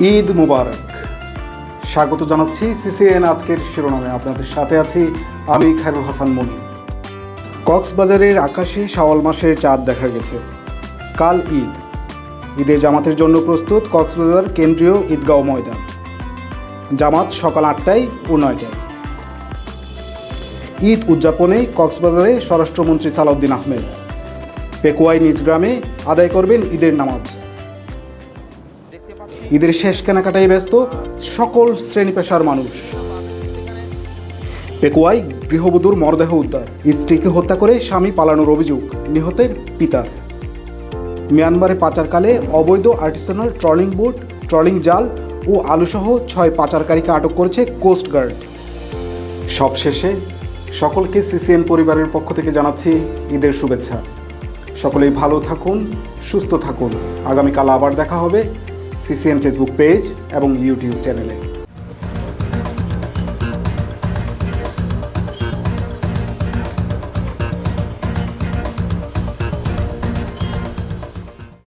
ঈদ মুবারক। স্বাগত জানাচ্ছি সিসিএন আজকের শিরোনামে। আপনাদের সাথে আছি আমি খায়রুল হাসান মনি। কক্সবাজারের আকাশে শাওয়াল মাসের চাঁদ দেখা গেছে। কাল ঈদ। ঈদের জামাতের জন্য প্রস্তুত কক্সবাজার কেন্দ্রীয় ঈদগাঁও ময়দান। জামাত সকাল 8টায় ও 9টায়। ঈদ উদযাপনে কক্সবাজারে স্বরাষ্ট্রমন্ত্রী সালাউদ্দিন আহমেদ। পেকুয়াই নিজ গ্রামে আদায় করবেন ঈদের নামাজ। ঈদের শেষ কেনাকাটায় ব্যস্ত সকল শ্রেণী পেশার মানুষ। পেকুয়ায় গৃহবধূর মরদেহ উদ্ধার। স্ত্রীকে হত্যা করে স্বামী পালানোর অভিযোগ নিহতের পিতার। মিয়ানমারে পাচারকালে অবৈধ আর্টিসানাল ট্রলিং বোট, ট্রলিং জাল ও আলুসহ 6 পাচারকারীকে আটক করেছে কোস্টগার্ড। সবশেষে সকলকে সিসিএন পরিবারের পক্ষ থেকে জানাচ্ছি ঈদের শুভেচ্ছা। সকলেই ভালো থাকুন, সুস্থ থাকুন। আগামীকাল আবার দেখা হবে সিসিএন ফেসবুক পেজ এবং ইউটিউব চ্যানেলে।